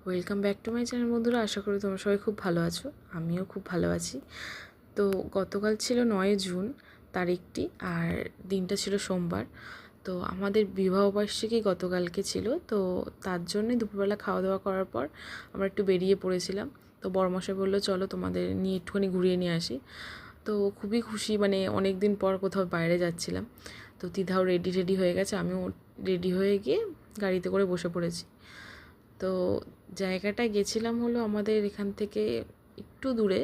Welcome back to my channel বন্ধুরা। আশা করি তোমরা সবাই খুব ভালো আছো, আমিও খুব ভালো আছি। তো গতকাল ছিল 9 জুন তারিখটি, আর দিনটা ছিল সোমবার। তো আমাদের বিবাহবার্ষিকী গতকালকে ছিল, তো তার জন্যই দুপুরবেলা খাওয়া দাওয়া করার পর আমরা একটু বেরিয়ে পড়েছিলাম। তো বড়মশাই বললো চলো তোমাদের নিয়ে একটুখানি ঘুরিয়ে নিয়ে আসি। তো খুবই খুশি, মানে অনেক দিন পর কোথাও বাইরে যাচ্ছিলাম। তো তিধাও রেডি হয়ে গেছে, আমিও রেডি হয়ে গিয়ে গাড়িতে করে বসে পড়েছি। তো জায়গাটায় গেছিলাম হলো আমাদের এখান থেকে একটু দূরে,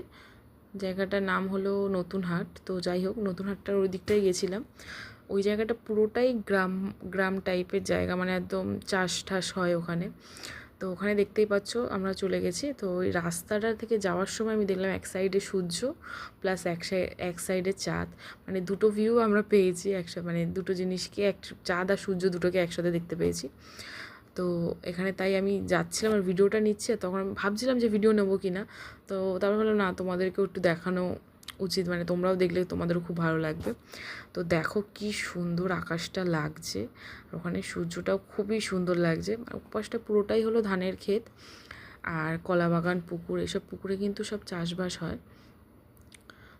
জায়গাটার নাম হলো নতুন হাট। তো যাই হোক, নতুন হাটটার ওই দিকটাই গেছিলাম। ওই জায়গাটা পুরোটাই গ্রাম গ্রাম টাইপের জায়গা, মানে একদম চাষ ঠাস হয় ওখানে। তো ওখানে দেখতেই পাচ্ছ আমরা চলে গেছি। তো ওই রাস্তাটা থেকে যাওয়ার সময় আমি দেখলাম এক সাইডে সূর্য প্লাস এক সাইডে চাঁদ, মানে দুটো ভিউ আমরা পেয়েছি একসাথে, মানে দুটো জিনিসকে চাঁদ আর সূর্য দুটোকে একসাথে দেখতে পেয়েছি। তো এখানে তাই আমি যাচ্ছিলাম আর ভিডিওটা নিচ্ছে, তখন আমি ভাবছিলাম যে ভিডিও নেবো কি না। তো তারপর হলো না, তোমাদেরকেও একটু দেখানো উচিত, মানে তোমরাও দেখলে তোমাদেরও খুব ভালো লাগবে। তো দেখো কি সুন্দর আকাশটা লাগছে, আর ওখানে সূর্যটাও খুবই সুন্দর লাগছে। ওপাশটা পুরোটাই হলো ধানের ক্ষেত আর কলা বাগান, পুকুর, এসব পুকুরে কিন্তু সব চাষবাস হয়।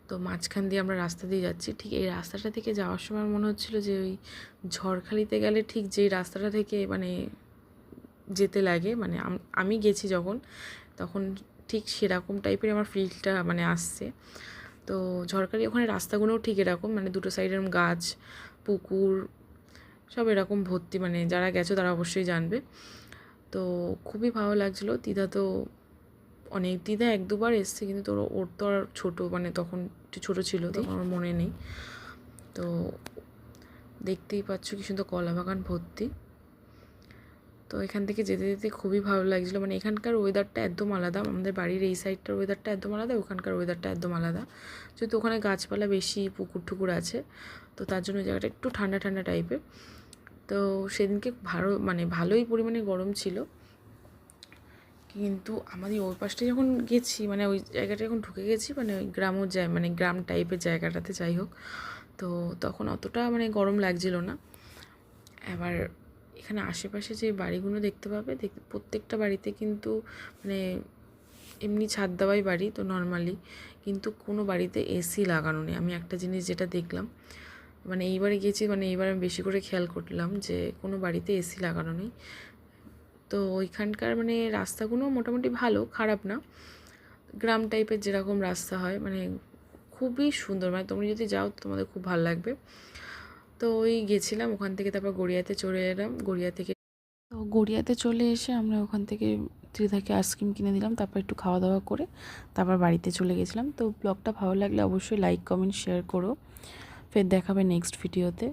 তো মাঝখান দিয়ে আমরা রাস্তা দিয়ে যাচ্ছি, ঠিক এই রাস্তাটা থেকে যাওয়ার সময় মনে হচ্ছিলো যে ওই ঝড়খালিতে গেলে ঠিক যেই রাস্তাটা থেকে মানে যেতে লাগে, মানে আমি গেছি যখন, তখন ঠিক সেরকম টাইপের আমার ফিলটা মানে আসছে। তো ঝড়খালি ওখানে রাস্তাগুলোও ঠিক এরকম, মানে দুটো সাইডের গাছ, পুকুর, সব এরকম ভর্তি, মানে যারা গেছো তারা অবশ্যই জানবে। তো খুবই ভালো লাগছিলো। দিদা এক দুবার এসছে, কিন্তু ওর তো আর ছোটো, মানে তখন একটু ছোটো ছিল, তখন আমার মনে নেই। তো দেখতেই পাচ্ছ কি সুন্দর কলা বাগান ভর্তি। তো এখান থেকে যেতে যেতে খুবই ভালো লাগছিলো, মানে এখানকার ওয়েদারটা একদম আলাদা। আমাদের বাড়ির এই সাইডটার ওয়েদারটা একদম আলাদা, ওখানকার ওয়েদারটা একদম আলাদা। যেহেতু ওখানে গাছপালা বেশি, পুকুর টুকুর আছে, তো তার জন্য জায়গাটা একটু ঠান্ডা ঠান্ডা টাইপের। তো সেদিনকে ভালোই পরিমাণে গরম ছিল। কিন্তু আমাদের ওই পাশটা যখন গেছি, মানে ওই জায়গাটা যখন ঢুকে গেছি, মানে ওই মানে গ্রাম টাইপের জায়গাটাতে, যাই হোক, তো তখন অতটা মানে গরম লাগছিল না। এবার এখানে আশেপাশে যে বাড়িগুলো দেখতে পাবে, প্রত্যেকটা বাড়িতে কিন্তু মানে এমনি ছাদ দেওয়াই বাড়ি তো নর্মালি, কিন্তু কোনো বাড়িতে এসি লাগানো নেই। আমি একটা জিনিস যেটা দেখলাম, মানে এইবারে গেছি, মানে এইবার আমি বেশি করে খেয়াল করলাম যে কোনো বাড়িতে এসি লাগানো নেই। তো ওইখানকার মানে রাস্তাগুলো মোটামুটি ভালো, খারাপ না, গ্রাম টাইপের যেরকম রাস্তা হয়, মানে খুবই সুন্দর। মানে তোমরা যদি যাও তোমাদের খুব ভালো লাগবে। তো ওই গেছিলাম ওখান থেকে, তারপর গড়িয়াতে চলে এলাম। গড়িয়াতে চলে এসে আমরা ওখান থেকে ত্রিধাকে আইসক্রিম কিনে দিলাম, তারপর একটু খাওয়া দাওয়া করে তারপর বাড়িতে চলে গেছিলাম। তো ব্লগটা ভালো লাগলে অবশ্যই লাইক কমেন্ট শেয়ার করো। ফের দেখাবে নেক্সট ভিডিওতে।